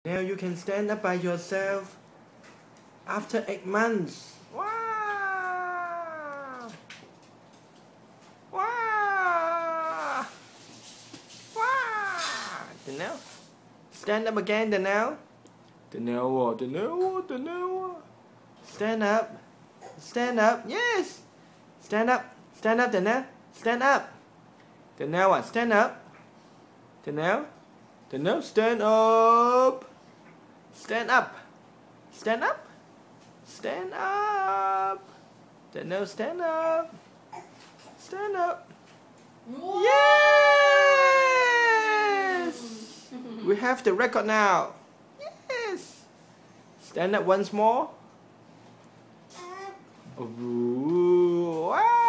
Now you can stand up by yourself after 8 months. Wow! Wow! Wow! Danielle, stand up again, Danielle. Danielle. Stand up. Stand up. Yes. Stand up. Stand up, Danielle. Stand up. Danielle, stand up. Danielle, stand up. Stand up. Stand up. Stand up. Danielle, stand up. Stand up. Yes! We have the record now. Yes! Stand up once more. Ooh, wow.